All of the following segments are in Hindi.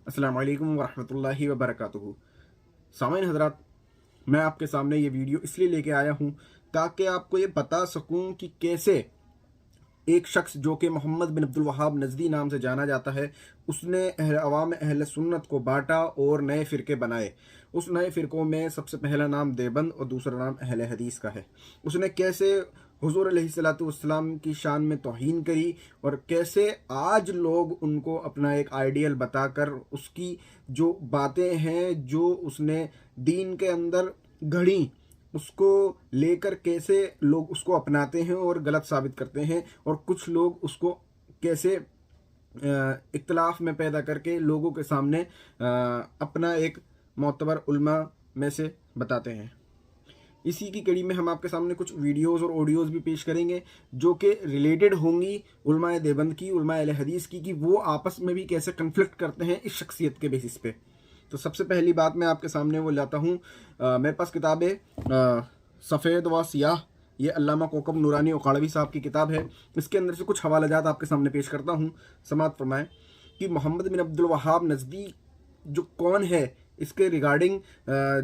अस्सलामु अलैकुम वरहमतुल्लाहि वबरकातुहू। सामाइन हज़रात, मैं आपके सामने ये वीडियो इसलिए लेके आया हूँ ताकि आपको ये बता सकूँ कि कैसे एक शख्स जो कि मोहम्मद बिन अब्दुल वहाब नज़दी नाम से जाना जाता है, उसने अवाम अहल सुन्नत को बांटा और नए फ़िरके बनाए। उस नए फ़िरक़ों में सबसे पहला नाम देवबंद और दूसरा नाम अहले हदीस का है। उसने कैसे हुज़ूर अलैहिस्सलातु वस्सलाम की शान में तौहीन करी और कैसे आज लोग उनको अपना एक आइडियल बताकर उसकी जो बातें हैं, जो उसने दीन के अंदर गढ़ी, उसको लेकर कैसे लोग उसको अपनाते हैं और गलत साबित करते हैं, और कुछ लोग उसको कैसे इख्तिलाफ में पैदा करके लोगों के सामने अपना एक मोतबर उल्मा में से बताते हैं। इसी की कड़ी में हम आपके सामने कुछ वीडियोस और ऑडियोज़ भी पेश करेंगे जो कि रिलेटेड होंगी उलमाए देवबंद की, उलमाए अहले हदीस की, कि वो आपस में भी कैसे कन्फ्लिक्ट करते हैं इस शख्सियत के बेसिस पे। तो सबसे पहली बात मैं आपके सामने वो लाता हूँ, मेरे पास किताब है सफ़ेद व सियाह। ये अल्लामा कोकब नूरानी उकाड़वी साहब की किताब है। इसके अंदर से कुछ हवालाजात आपके सामने पेश करता हूँ। समाअत फरमाएं कि मोहम्मद बिन अब्दुल वहाब नज़दी जो कौन है, इसके रिगार्डिंग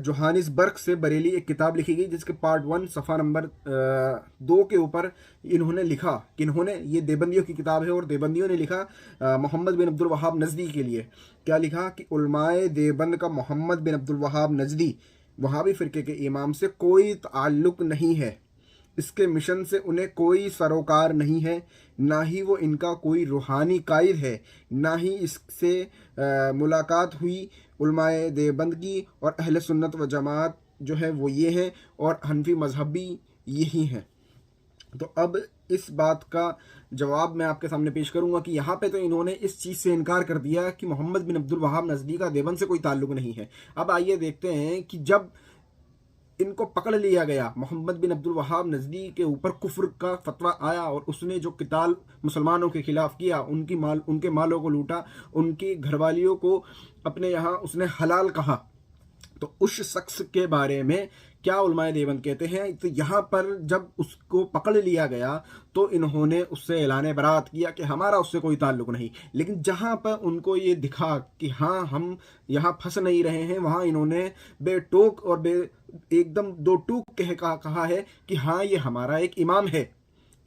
जोहानिसबर्ग से बरेली एक किताब लिखी गई जिसके पार्ट 1 सफ़ा नंबर 2 के ऊपर इन्होंने लिखा कि इन्होंने, ये देवबंदियों की किताब है और देवबंदियों ने लिखा मोहम्मद बिन अब्दुल वहाब नज़दी के लिए। क्या लिखा कि उलमाए देवबंद का मोहम्मद बिन अब्दुल वहाब नज़दी वहाबी फ़िरके के इमाम से कोई ताल्लुक़ नहीं है, इसके मिशन से उन्हें कोई सरोकार नहीं है, ना ही वो इनका कोई रूहानी कायद है, ना ही इससे मुलाकात हुई। उलमाए देवबंद की और अहले सुन्नत व जमात जो है वो ये हैं, और हनफी मजहबी यही हैं। तो अब इस बात का जवाब मैं आपके सामने पेश करूंगा कि यहाँ पे तो इन्होंने इस चीज़ से इनकार कर दिया कि मोहम्मद बिन अब्दुल वहाब नज़दी का देवबंद से कोई ताल्लुक़ नहीं है। अब आइए देखते हैं कि जब इनको पकड़ लिया गया, मोहम्मद बिन अब्दुल वहाब नज़दी के ऊपर कुफ्र का फतवा आया और उसने जो किताल मुसलमानों के खिलाफ किया, उनके मालों को लूटा, उनकी घरवालियों को अपने यहाँ उसने हलाल कहा, तो उस शख्स के बारे में क्या उलमाए देवबंद कहते हैं। तो यहाँ पर जब उसको पकड़ लिया गया तो इन्होंने उससे ऐलान बरात किया कि हमारा उससे कोई ताल्लुक़ नहीं। लेकिन जहाँ पर उनको ये दिखा कि हाँ हम यहाँ फंस नहीं रहे हैं, वहाँ इन्होंने बेटोक और एकदम दो टूक कहा है कि हाँ ये हमारा एक इमाम है।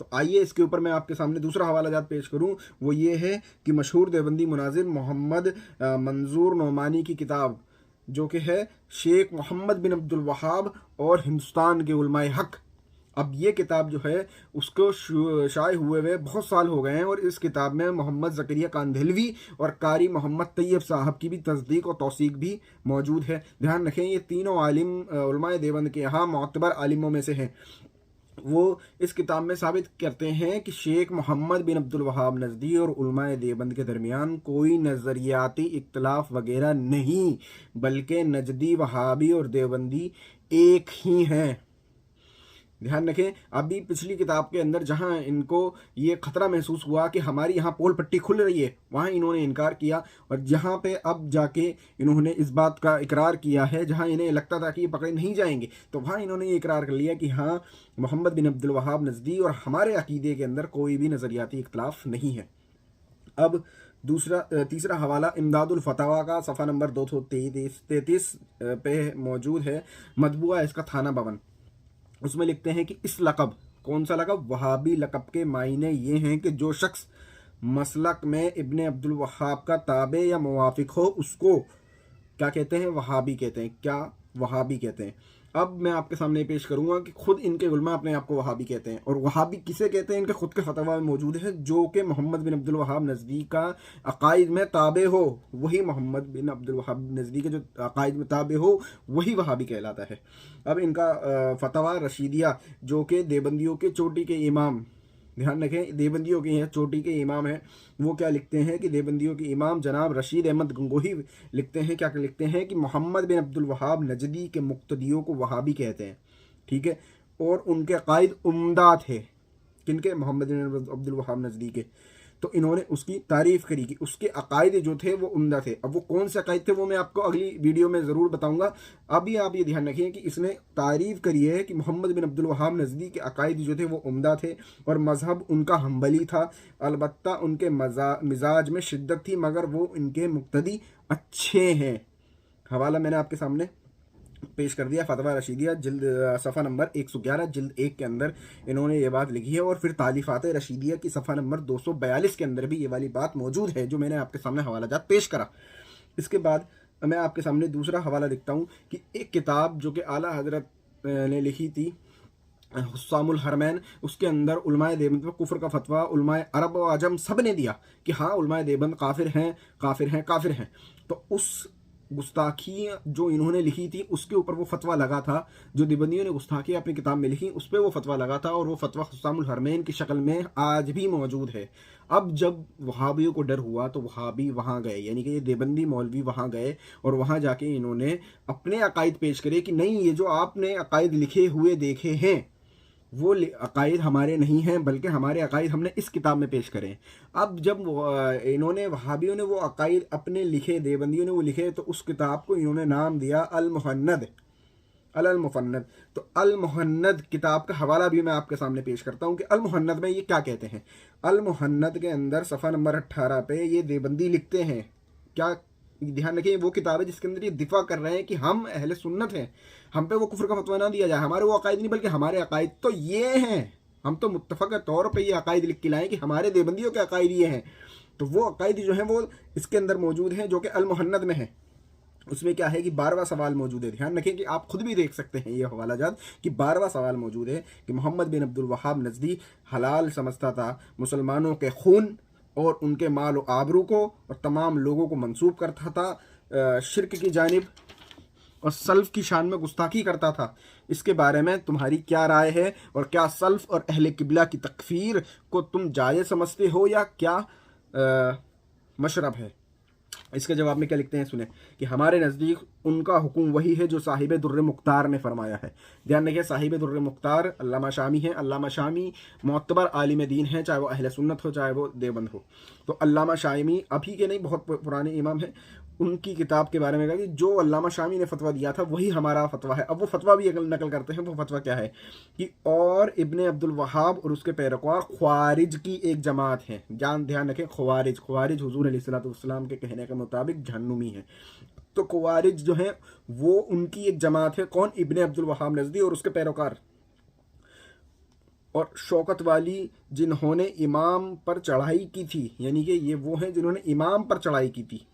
तो आइए इसके ऊपर मैं आपके सामने दूसरा हवाला जात पेश करूं, वो ये है कि मशहूर देवबंदी मुनाजिर मोहम्मद मंजूर नोमानी की किताब जो कि है शेख मोहम्मद बिन अब्दुल वहाब और हिंदुस्तान के उलमाए हक। अब ये किताब जो है उसको शाये हुए हुए बहुत साल हो गए हैं, और इस किताब में मोहम्मद ज़करिया कांधेलवी और कारी मोहम्मद तैयब साहब की भी तस्दीक और तौसीक भी मौजूद है। ध्यान रखें ये तीनों आलिम उलमाए देवबंद के यहाँ मोतबर आलिमों में से हैं। वो इस किताब में साबित करते हैं कि शेख मोहम्मद बिन अब्दुल वहाब नज़दी और उलमाए देवबंद के दरमियान कोई नज़रियाती इख्तलाफ वगैरह नहीं, बल्कि नजदी वहाबी और देवबंदी एक ही हैं। ध्यान रखें, अभी पिछली किताब के अंदर जहां इनको ये खतरा महसूस हुआ कि हमारी यहाँ पोल पट्टी खुल रही है, वहां इन्होंने इनकार किया, और जहां पे अब जाके इन्होंने इस बात का इकरार किया है, जहां इन्हें लगता था कि ये पकड़े नहीं जाएंगे, तो वहां इन्होंने ये इकरार कर लिया कि हाँ मोहम्मद बिन अब्दुल वहाब नज़दी और हमारे अकीदे के अंदर कोई भी नज़रियाती इख्तलाफ नहीं है। अब तीसरा हवाला इमदादुल फतवा का सफ़ा नंबर 233 पे मौजूद है, मतबूआ इसका थाना भवन। उसमें लिखते हैं कि इस लक़ब, कौन सा लक़ब, वहाबी लक़ब के मायने ये हैं कि जो शख्स मसलक में इब्ने अब्दुल वहाब का ताबे या मुवाफिक हो उसको क्या कहते हैं, वहाबी कहते हैं। क्या वहाबी कहते हैं। अब मैं आपके सामने पेश करूंगा कि खुद इनके उलमा अपने आप को वहाबी कहते हैं, और वहाबी किसे कहते हैं इनके खुद के फतवा में मौजूद है, जो कि मोहम्मद बिन अब्दुल वहाब नज़दी का अकायद में ताबे हो, वही मोहम्मद बिन अब्दुल वहाब नज़दी के जो अकायद में ताबे हो वही वहाबी कहलाता है। अब इनका फतवा रशीदिया जो कि देवबंदियों के चोटी के इमाम, ध्यान रखें देवबंदियों के हैं चोटी के इमाम हैं, वो क्या लिखते हैं कि देवबंदियों के इमाम जनाब रशीद अहमद गंगोही लिखते हैं, क्या लिखते हैं कि मोहम्मद बिन अब्दुल वहाब नजदी के मुक्तदियों को वहाबी कहते हैं। ठीक है, और उनके अकायद उम्दा थे, किनके, मोहम्मद बिन अब्दुल वहाब नजदी के। तो इन्होंने उसकी तारीफ़ करी कि उसके अकायद जो थे वो उम्दा थे। अब वो कौन से अकायद थे वो मैं आपको अगली वीडियो में ज़रूर बताऊँगा। अभी आप ये ध्यान रखिए कि इसने तारीफ़ करी है कि मोहम्मद बिन अब्दुल वहाब नज़दी के अकायद जो थे वो उम्दा थे और मज़हब उनका हम्बली था। अलबत्ता उनके मिजाज में शिद्दत थी मगर वो इनके मुक्तदी अच्छे हैं। हवाला मैंने आपके सामने पेश कर दिया, फतवा रशीदिया जिल्द सफ़ा नंबर 111 जिल्द 1 के अंदर इन्होंने ये बात लिखी है। और फिर तालीफ़ात रशीदिया की सफ़ा नंबर 242 के अंदर भी ये वाली बात मौजूद है जो मैंने आपके सामने हवाला जात पेश करा। इसके बाद मैं आपके सामने दूसरा हवाला लिखता हूँ कि एक किताब जो कि आला हज़रत ने लिखी थी हुस्सामुल हरमैन, उसके अंदर उलमाए देवबंद पर कुफ्र का फतवा उलमाए अरब व अजम सब ने दिया कि हाँ उलमाए देवबंद काफिर हैं काफिर हैं काफिर हैं। तो उस गुस्ताखी जो इन्होंने लिखी थी उसके ऊपर वो फतवा लगा था, जो देवबंदियों ने गुस्ताखी अपनी किताब में लिखी उस पर वो फतवा लगा था और वो फतवा हुस्सामुल हरमैन की शक्ल में आज भी मौजूद है। अब जब वहाबियों को डर हुआ तो वहाबी वहाँ गए, यानी कि ये देवबंदी मौलवी वहाँ गए और वहाँ जाके इन्होंने अपने अकायद पेश करे कि नहीं ये जो आपने अकायद लिखे हुए देखे हैं वो अकायद हमारे नहीं हैं बल्कि हमारे अकायद हमने इस किताब में पेश करें। अब जब इन्होंने वहाबियों ने वो अकायद अपने लिखे, देवबंदियों ने वो लिखे, तो उस किताब को इन्होंने नाम दिया अल मुहन्नद अल मुफन्नद। तो अल मुहन्नद किताब का हवाला भी मैं आपके सामने पेश करता हूँ कि अल मुहन्नद में ये क्या कहते हैं। अल मुहन्नद के अंदर सफ़ा नंबर 18 पे ये देवबंदी लिखते हैं, क्या ध्यान रखिए वो किताब है जिसके अंदर ये दिफा कर रहे हैं कि हम अहले सुन्नत हैं, हम पे वो कुफ्र का फतवा ना दिया जाए, हमारे वो अकायद नहीं बल्कि हमारे अकायद तो ये हैं, हम तो मुत्तफ़क़ तौर पे ये अकायद लिख के लाएँ कि हमारे देवबंदियों के अकायद ये हैं। तो वो अकायद जो हैं वो इसके अंदर मौजूद हैं जो कि अल मुहन्नद में है। उसमें क्या है कि 12वां सवाल मौजूद है, ध्यान रखें कि आप खुद भी देख सकते हैं ये हवाला जात कि 12वां सवाल मौजूद है कि मोहम्मद बिन अब्दुल वहाब नज़दी हलाल समझता था मुसलमानों के खून और उनके माल और आबरू को और तमाम लोगों को मंसूब करता था शिरक की जानिब और सल्फ़ की शान में गुस्ताखी करता था। इसके बारे में तुम्हारी क्या राय है और क्या सल्फ़ और अहले किबला की तकफ़ीर को तुम जायज़ समझते हो या क्या मशरब है? इसके जवाब में क्या लिखते हैं सुने कि हमारे नज़दीक उनका हुक्म वही है जो साहिब दुर्र मुख्तार ने फरमाया है। ध्यान रखिए साहिब दुर्र मुख्तार अल्लामा शामी हैं। अल्लामा शामी मोतबर आलिम दीन हैं, चाहे वो अहले सुन्नत हो चाहे वो देवबंद हो। तो अल्लामा शामी अभी के नहीं बहुत पुराने इमाम हैं, उनकी किताब के बारे में कहा कि जो अल्लामा शामी ने फतवा दिया था वही हमारा फतवा है। अब वो फतवा भी नकल करते हैं, वो फतवा क्या है कि और इब्ने अब्दुल वहाब और उसके पैरोकार ख्वारिज की एक जमात है। ध्यान रखें ख्वारिज हुजूर अलैहिस्सलाम के कहने के मुताबिक जहन्नुमी है। तो ख्वारिज जो है वो उनकी एक जमात है, कौन? इब्ने अब्दुल वहाब नज़दी और उसके पैरोकार। और शौकत वाली जिन्होंने इमाम पर चढ़ाई की थी, यानी कि ये वो हैं जिन्होंने इमाम पर चढ़ाई की थी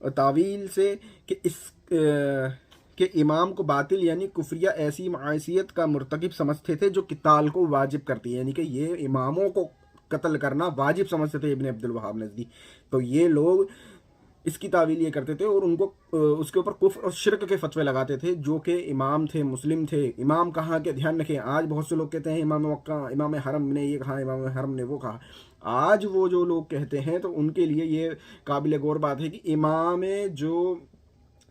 तावील से कि इस के इमाम को बातिल यानी कुफरिया ऐसी मासीयत का मुर्तकिब समझते थे जो किताल को वाजिब करती है, यानी कि ये इमामों को कत्ल करना वाजिब समझते थे इब्ने अब्दुल वहाब नज़दी। तो ये लोग इसकी तावील ये करते थे और उनको उसके ऊपर कुफ्र और शिरक के फतवे लगाते थे जो कि इमाम थे, मुस्लिम थे। इमाम कहाँ के? ध्यान रखें आज बहुत से लोग कहते हैं इमाम मक्का, इमाम हरम ने ये कहा, इमाम हरम ने वो कहा। आज वो जो लोग कहते हैं तो उनके लिए ये काबिल गौर बात है कि इमाम जो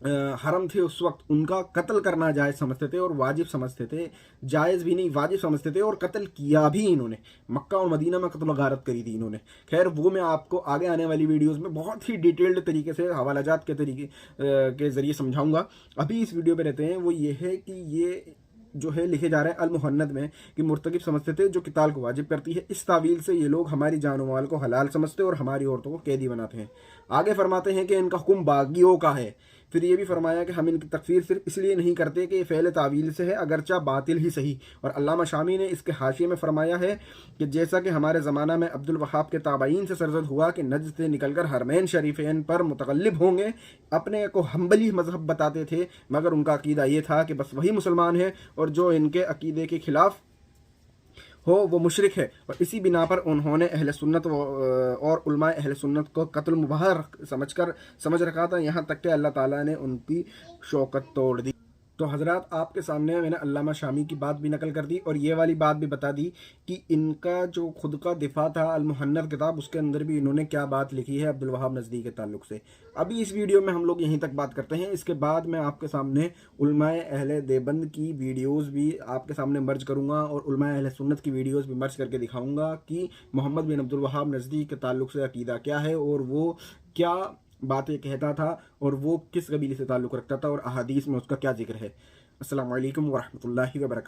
हरम थे उस वक्त उनका कत्ल करना जायज़ समझते थे और वाजिब समझते थे, जायज़ भी नहीं वाजिब समझते थे और कत्ल किया भी इन्होंने। मक्का और मदीना में कत्ल गारत करी थी इन्होंने। खैर वो मैं आपको आगे आने वाली वीडियोस में बहुत ही डिटेल्ड तरीके से हवालाजात के तरीके के ज़रिए समझाऊंगा। अभी इस वीडियो पे रहते हैं, वो ये है कि ये जो है लिखे जा रहे हैं अल मुहन्नद में कि मुर्तकिब समझते थे जो किताल को वाजिब करती है। इस तावील से ये लोग हमारी जान माल को हलाल समझते और हमारी औरतों को कैदी बनाते हैं। आगे फरमाते हैं कि इनका हुक्म बागियों का है। फिर ये भी फरमाया कि हम इनकी तकफीर सिर्फ इसलिए नहीं करते कि ये फ़ेल तावील से है अगरचा बातिल ही सही। और अल्लामा शामी ने इसके हाशिए में फरमाया है कि जैसा कि हमारे ज़माना में अब्दुल वहाब के ताबाइन से सरजद हुआ कि नज्द से निकलकर हरमैन शरीफैन पर मुतगल्लिब होंगे, अपने को हम्बली मजहब बताते थे मगर उनका अकीदा ये था कि बस वही मुसलमान है और जो इनके अकीदे के खिलाफ हो वो मुशरिक है। और इसी बिना पर उन्होंने अहले सुन्नत और उलमाए अहले सुन्नत को कत्ल मुबाह समझ रखा था, यहाँ तक कि अल्लाह ताला ने उनकी शौकत तोड़ दी। तो हज़रात आपके सामने मैंने अल्लामा शामी की बात भी नकल कर दी और ये वाली बात भी बता दी कि इनका जो खुद का दिफा था अल-मुहन्नर किताब, उसके अंदर भी इन्होंने क्या बात लिखी है अब्दुल वहाब नज़दी के ताल्लुक़ से। अभी इस वीडियो में हम लोग यहीं तक बात करते हैं। इसके बाद मैं आपके सामने उलमाए अहले देवबंद की वीडियोज़ भी आपके सामने मर्ज करूँगा और उलमाए अहले सुन्नत की वीडियोज़ भी मर्ज करके दिखाऊँगा कि मोहम्मद बिन अब्दुल वहाब नज़दी के ताल्लुक़ से अकीदा क्या है और वो क्या बातें कहता था और वो किस कबीले से ताल्लुक़ रखता था और अहादीस में उसका क्या जिक्र है। अस्सलामु अलैकुम वरहमतुल्लाहि वबरकातुहू।